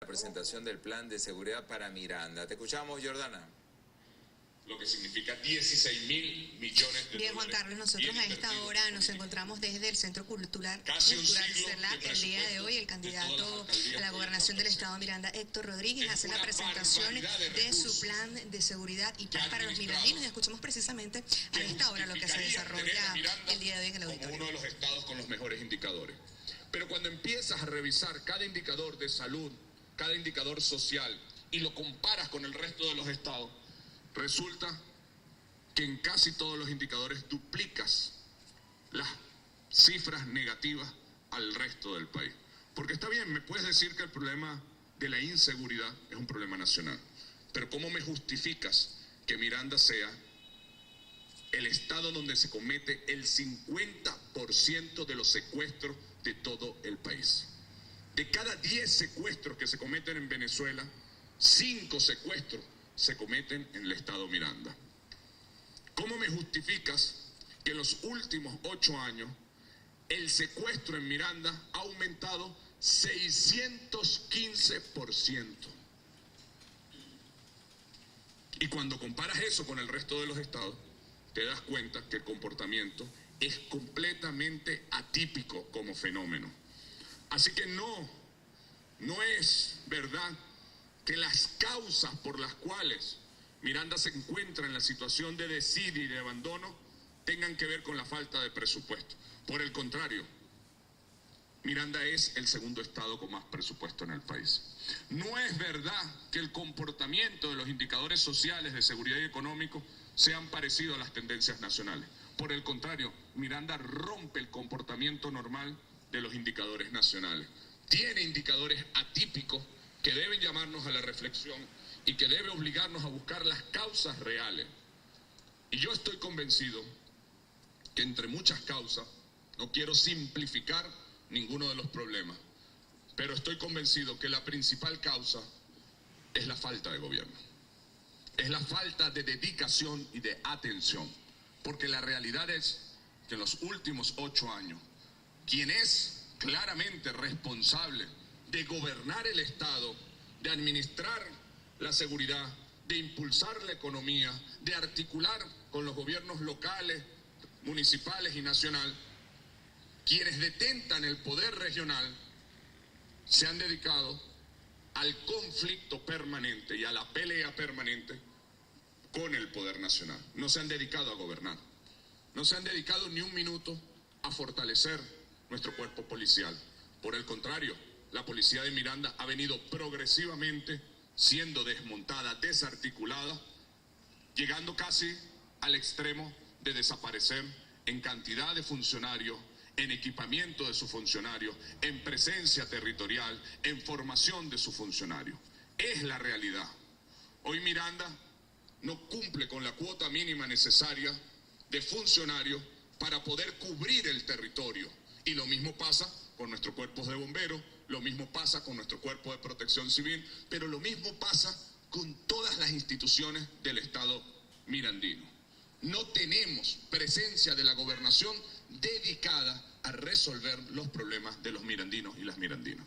La presentación del plan de seguridad para Miranda. Te escuchamos, Jordana. Lo que significa 16.000 millones de Bien, dólares. Juan Carlos, nosotros a esta hora nos encontramos desde el Centro Cultural CELAC. El día de hoy el candidato a la gobernación del estado Miranda, Héctor Rodríguez, hace la presentación de su plan de seguridad y paz para los mirandinos. Y escuchamos precisamente a esta hora lo que se desarrolla el día de hoy en el auditorio. Como uno de los estados con los mejores indicadores. Pero cuando empiezas a revisar cada indicador de salud, cada indicador social, y lo comparas con el resto de los estados, resulta que en casi todos los indicadores duplicas las cifras negativas al resto del país. Porque está bien, me puedes decir que el problema de la inseguridad es un problema nacional, pero ¿cómo me justificas que Miranda sea el estado donde se comete el 50% de los secuestros de todo el país? De cada 10 secuestros que se cometen en Venezuela, 5 secuestros se cometen en el estado Miranda. ¿Cómo me justificas que en los últimos 8 años el secuestro en Miranda ha aumentado 615%? Y cuando comparas eso con el resto de los estados, te das cuenta que el comportamiento es completamente atípico como fenómeno. Así que no es verdad que las causas por las cuales Miranda se encuentra en la situación de desidia y de abandono tengan que ver con la falta de presupuesto. Por el contrario, Miranda es el segundo estado con más presupuesto en el país. No es verdad que el comportamiento de los indicadores sociales de seguridad y económico sean parecidos a las tendencias nacionales. Por el contrario, Miranda rompe el comportamiento normal de los indicadores nacionales. Tiene indicadores atípicos que deben llamarnos a la reflexión y que debe obligarnos a buscar las causas reales. Y yo estoy convencido que entre muchas causas, no quiero simplificar ninguno de los problemas, pero estoy convencido que la principal causa es la falta de gobierno. Es la falta de dedicación y de atención, porque la realidad es que en los últimos 8 años, quien es claramente responsable de gobernar el Estado, de administrar la seguridad, de impulsar la economía, de articular con los gobiernos locales, municipales y nacional, quienes detentan el poder regional, se han dedicado al conflicto permanente y a la pelea permanente con el poder nacional. No se han dedicado a gobernar. No se han dedicado ni un minuto a fortalecer nuestro cuerpo policial. Por el contrario, la policía de Miranda ha venido progresivamente siendo desmontada, desarticulada, llegando casi al extremo de desaparecer en cantidad de funcionarios, en equipamiento de sus funcionarios, en presencia territorial, en formación de sus funcionarios. Es la realidad. Hoy Miranda no cumple con la cuota mínima necesaria de funcionarios para poder cubrir el territorio. Y lo mismo pasa con nuestros cuerpos de bomberos, lo mismo pasa con nuestro cuerpo de protección civil, pero lo mismo pasa con todas las instituciones del Estado mirandino. No tenemos presencia de la gobernación dedicada a resolver los problemas de los mirandinos y las mirandinas.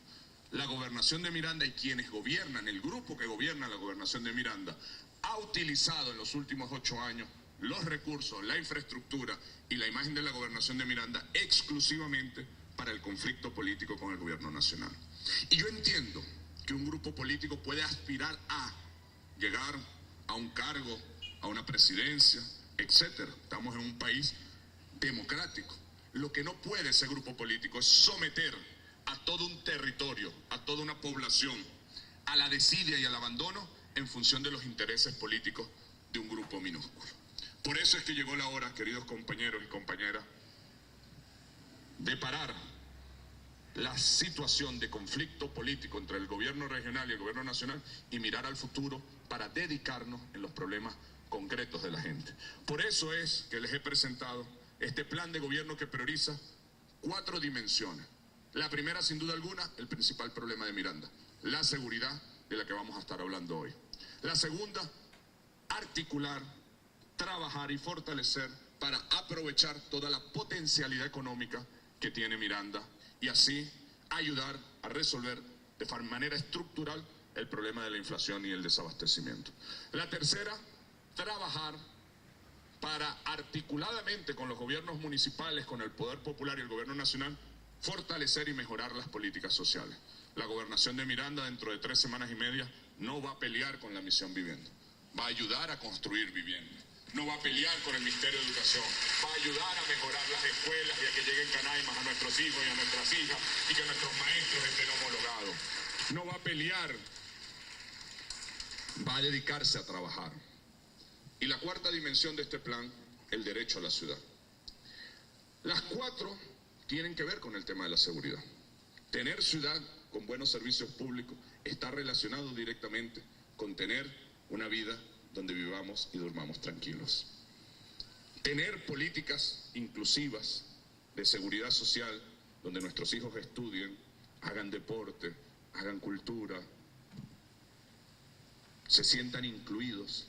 La gobernación de Miranda y quienes gobiernan, el grupo que gobierna la gobernación de Miranda, ha utilizado en los últimos 8 años los recursos, la infraestructura y la imagen de la gobernación de Miranda exclusivamente para el conflicto político con el gobierno nacional. Y yo entiendo que un grupo político puede aspirar a llegar a un cargo, a una presidencia, etcétera. Estamos en un país democrático. Lo que no puede ese grupo político es someter a todo un territorio, a toda una población, a la desidia y al abandono en función de los intereses políticos de un grupo minúsculo. Por eso es que llegó la hora, queridos compañeros y compañeras, de parar la situación de conflicto político entre el gobierno regional y el gobierno nacional y mirar al futuro para dedicarnos en los problemas concretos de la gente. Por eso es que les he presentado este plan de gobierno que prioriza 4 dimensiones. La primera, sin duda alguna, el principal problema de Miranda, la seguridad, de la que vamos a estar hablando hoy. La segunda, articular, trabajar y fortalecer para aprovechar toda la potencialidad económica que tiene Miranda y así ayudar a resolver de manera estructural el problema de la inflación y el desabastecimiento. La tercera, trabajar para articuladamente con los gobiernos municipales, con el Poder Popular y el Gobierno Nacional, fortalecer y mejorar las políticas sociales. La Gobernación de Miranda dentro de 3 semanas y media no va a pelear con la Misión Vivienda, va a ayudar a construir vivienda. No va a pelear con el Ministerio de Educación, va a ayudar a mejorar las escuelas y a que lleguen canaimas a nuestros hijos y a nuestras hijas y que nuestros maestros estén homologados. No va a pelear, va a dedicarse a trabajar. Y la cuarta dimensión de este plan, el derecho a la ciudad. Las 4 tienen que ver con el tema de la seguridad. Tener ciudad con buenos servicios públicos está relacionado directamente con tener una vida donde vivamos y durmamos tranquilos. Tener políticas inclusivas de seguridad social, donde nuestros hijos estudien, hagan deporte, hagan cultura, se sientan incluidos,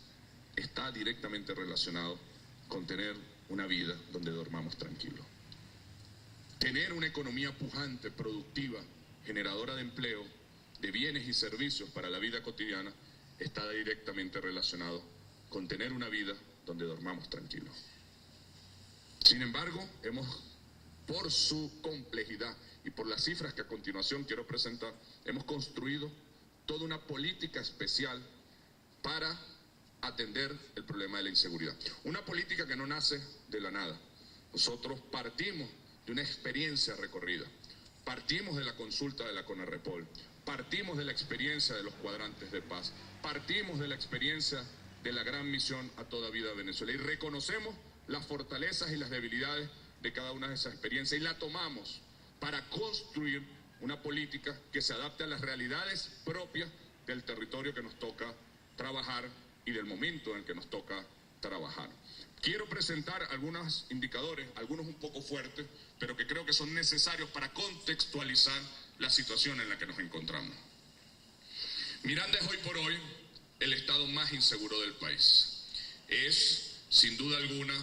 está directamente relacionado con tener una vida donde dormamos tranquilos. Tener una economía pujante, productiva, generadora de empleo, de bienes y servicios para la vida cotidiana, está directamente relacionado con tener una vida donde dormamos tranquilos. Sin embargo, por su complejidad y por las cifras que a continuación quiero presentar, hemos construido toda una política especial para atender el problema de la inseguridad. Una política que no nace de la nada. Nosotros partimos de una experiencia recorrida, partimos de la consulta de la CONARREPOL, partimos de la experiencia de los cuadrantes de paz, partimos de la experiencia de la gran misión A Toda Vida Venezuela y reconocemos las fortalezas y las debilidades de cada una de esas experiencias y la tomamos para construir una política que se adapte a las realidades propias del territorio que nos toca trabajar y del momento en el que nos toca trabajar. Quiero presentar algunos indicadores, algunos un poco fuertes, pero que creo que son necesarios para contextualizar la situación en la que nos encontramos. Miranda es hoy por hoy el estado más inseguro del país. Es, sin duda alguna,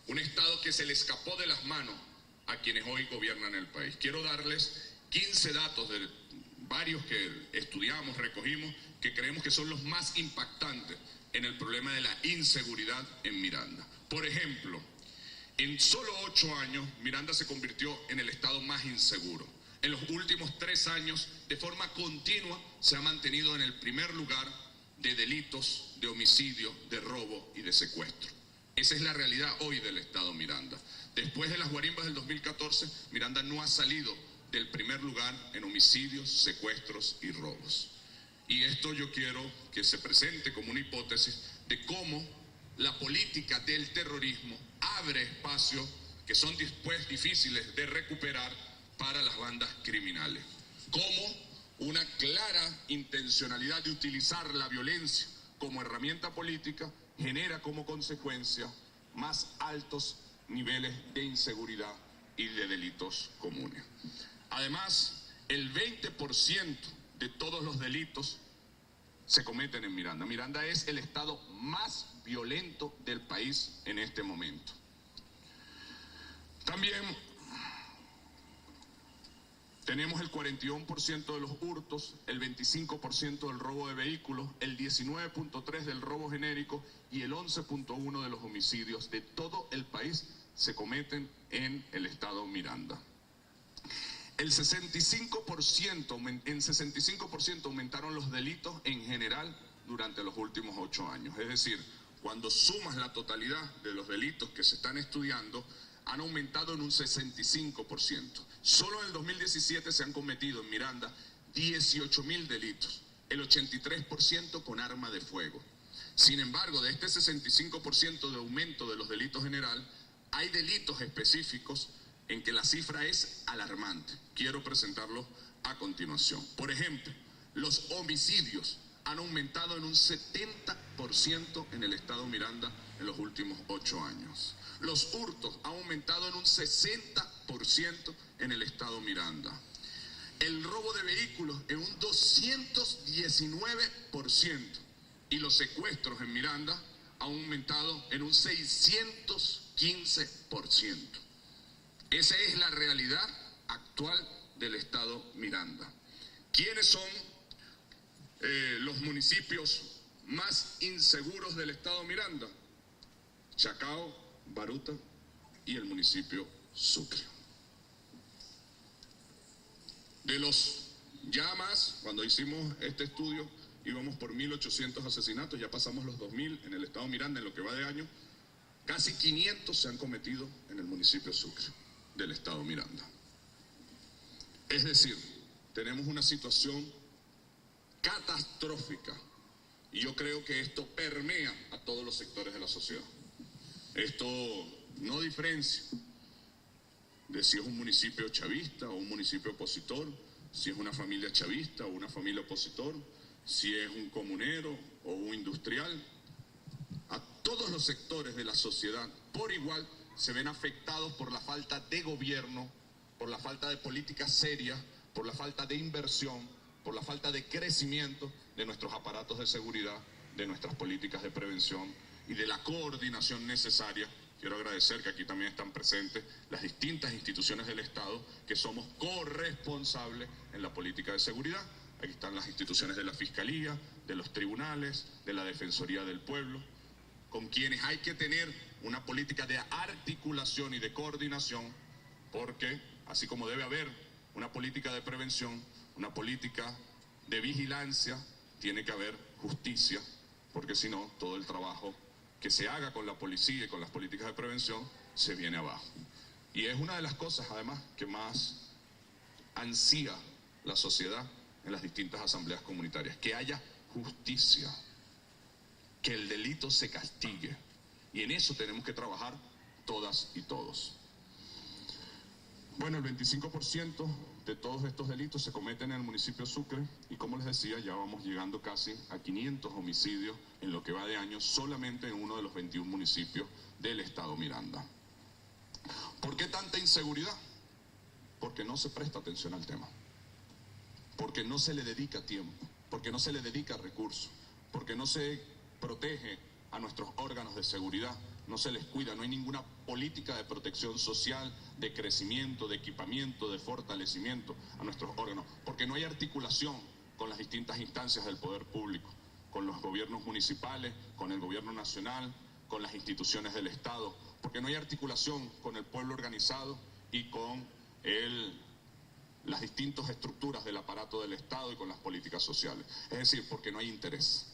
un estado que se le escapó de las manos a quienes hoy gobiernan el país. Quiero darles 15 datos de varios que estudiamos, recogimos, que creemos que son los más impactantes en el problema de la inseguridad en Miranda. Por ejemplo, en solo 8 años, Miranda se convirtió en el estado más inseguro. En los últimos 3 años, de forma continua, se ha mantenido en el primer lugar de delitos, de homicidio, de robo y de secuestro. Esa es la realidad hoy del estado Miranda. Después de las guarimbas del 2014, Miranda no ha salido del primer lugar en homicidios, secuestros y robos. Y esto yo quiero que se presente como una hipótesis de cómo la política del terrorismo abre espacios que son después difíciles de recuperar para las bandas criminales. Como una clara intencionalidad de utilizar la violencia como herramienta política genera como consecuencia más altos niveles de inseguridad y de delitos comunes. Además, el 20% de todos los delitos se cometen en Miranda. Miranda es el estado más violento del país en este momento. También tenemos el 41% de los hurtos, el 25% del robo de vehículos, el 19.3% del robo genérico y el 11.1% de los homicidios de todo el país se cometen en el estado Miranda. En 65% aumentaron los delitos en general durante los últimos 8 años. Es decir, cuando sumas la totalidad de los delitos que se están estudiando, han aumentado en un 65%. Solo en el 2017 se han cometido en Miranda 18.000 delitos, el 83% con arma de fuego. Sin embargo, de este 65% de aumento de los delitos general, hay delitos específicos en que la cifra es alarmante. Quiero presentarlo a continuación. Por ejemplo, los homicidios han aumentado en un 70% en el estado Miranda en los últimos 8 años. Los hurtos han aumentado en un 60% en el estado Miranda. El robo de vehículos en un 219% y los secuestros en Miranda han aumentado en un 615%. Esa es la realidad actual del estado Miranda. ¿Quiénes son los municipios más inseguros del estado Miranda? Chacao, Baruta y el municipio Sucre. De los ya más, cuando hicimos este estudio, íbamos por 1.800 asesinatos, ya pasamos los 2.000 en el estado Miranda en lo que va de año. Casi 500 se han cometido en el municipio Sucre del estado Miranda. Es decir, tenemos una situación catastrófica y yo creo que esto permea a todos los sectores de la sociedad. Esto no diferencia de si es un municipio chavista o un municipio opositor, si es una familia chavista o una familia opositor, si es un comunero o un industrial. A todos los sectores de la sociedad por igual se ven afectados por la falta de gobierno, por la falta de política seria, por la falta de inversión, por la falta de crecimiento de nuestros aparatos de seguridad, de nuestras políticas de prevención y de la coordinación necesaria. Quiero agradecer que aquí también están presentes las distintas instituciones del Estado que somos corresponsables en la política de seguridad. Aquí están las instituciones de la Fiscalía, de los tribunales, de la Defensoría del Pueblo, con quienes hay que tener una política de articulación y de coordinación, porque así como debe haber una política de prevención, una política de vigilancia, tiene que haber justicia, porque si no, todo el trabajo que se haga con la policía y con las políticas de prevención se viene abajo. Y es una de las cosas, además, que más ansía la sociedad en las distintas asambleas comunitarias, que haya justicia, que el delito se castigue. Y en eso tenemos que trabajar todas y todos. Bueno, el 25% de todos estos delitos se cometen en el municipio Sucre y, como les decía, ya vamos llegando casi a 500 homicidios en lo que va de año solamente en uno de los 21 municipios del estado Miranda. ¿Por qué tanta inseguridad? Porque no se presta atención al tema, porque no se le dedica tiempo, porque no se le dedica recursos, porque no se protege a nuestros órganos de seguridad, no se les cuida, no hay ninguna política de protección social, de crecimiento, de equipamiento, de fortalecimiento a nuestros órganos, porque no hay articulación con las distintas instancias del poder público, con los gobiernos municipales, con el gobierno nacional, con las instituciones del Estado, porque no hay articulación con el pueblo organizado y con las distintas estructuras del aparato del Estado y con las políticas sociales. Es decir, porque no hay interés.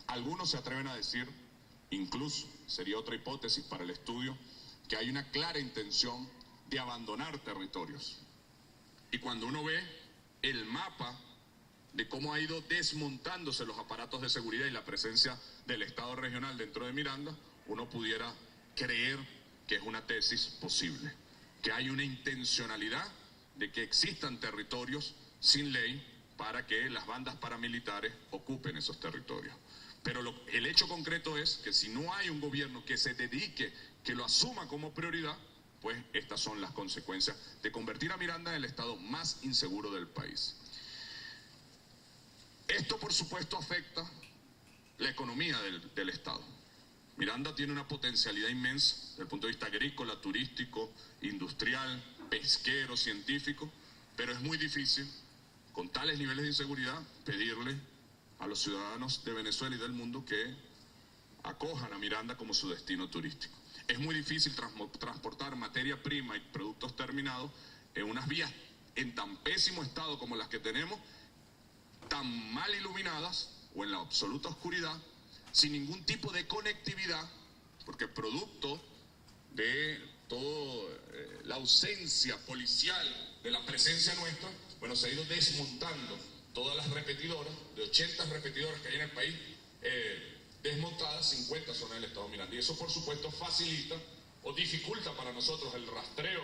Algunos se atreven a decir, incluso sería otra hipótesis para el estudio, que hay una clara intención de abandonar territorios. Y cuando uno ve el mapa de cómo ha ido desmontándose los aparatos de seguridad y la presencia del Estado regional dentro de Miranda, uno pudiera creer que es una tesis posible, que hay una intencionalidad de que existan territorios sin ley para que las bandas paramilitares ocupen esos territorios. Pero el hecho concreto es que si no hay un gobierno que se dedique, que lo asuma como prioridad, pues estas son las consecuencias de convertir a Miranda en el estado más inseguro del país. Esto, por supuesto, afecta la economía del estado. Miranda tiene una potencialidad inmensa desde el punto de vista agrícola, turístico, industrial, pesquero, científico, pero es muy difícil, con tales niveles de inseguridad, pedirle a los ciudadanos de Venezuela y del mundo que acojan a Miranda como su destino turístico. Es muy difícil transportar materia prima y productos terminados en unas vías en tan pésimo estado como las que tenemos, tan mal iluminadas o en la absoluta oscuridad, sin ningún tipo de conectividad, porque producto de toda la ausencia policial de la presencia nuestra, bueno, se ha ido desmontando todas las repetidoras, de 80 repetidoras que hay en el país, desmontadas, 50 son en el estado Miranda. Y eso, por supuesto, facilita o dificulta para nosotros el rastreo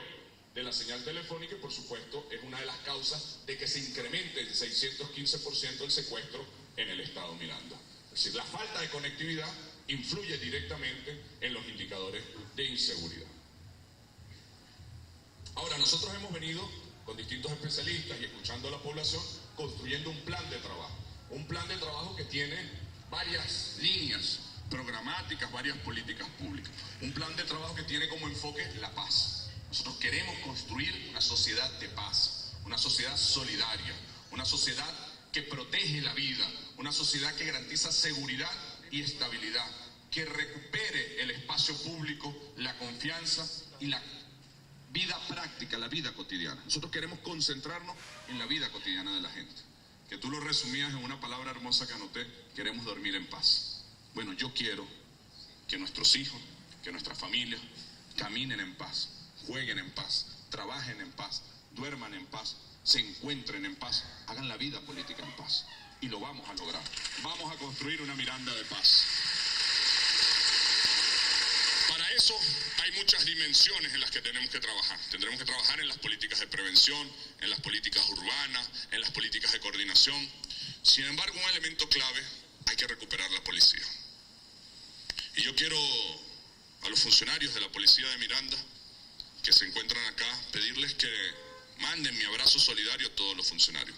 de la señal telefónica y, por supuesto, es una de las causas de que se incremente el 615% el secuestro en el estado Miranda. Es decir, la falta de conectividad influye directamente en los indicadores de inseguridad. Ahora, nosotros hemos venido con distintos especialistas y escuchando a la población, construyendo un plan de trabajo que tiene varias líneas programáticas, varias políticas públicas, un plan de trabajo que tiene como enfoque la paz. Nosotros queremos construir una sociedad de paz, una sociedad solidaria, una sociedad que protege la vida, una sociedad que garantiza seguridad y estabilidad, que recupere el espacio público, la confianza y la vida práctica, la vida cotidiana. Nosotros queremos concentrarnos en la vida cotidiana de la gente. Que tú lo resumías en una palabra hermosa que anoté: queremos dormir en paz. Bueno, yo quiero que nuestros hijos, que nuestras familias caminen en paz, jueguen en paz, trabajen en paz, duerman en paz, se encuentren en paz, hagan la vida política en paz. Y lo vamos a lograr. Vamos a construir una Miranda de paz. Para eso hay muchas dimensiones en las que tenemos que trabajar. Tendremos que trabajar en las políticas de prevención, en las políticas urbanas, en las políticas de coordinación. Sin embargo, un elemento clave: hay que recuperar la policía. Y yo quiero a los funcionarios de la Policía de Miranda que se encuentran acá pedirles que manden mi abrazo solidario a todos los funcionarios.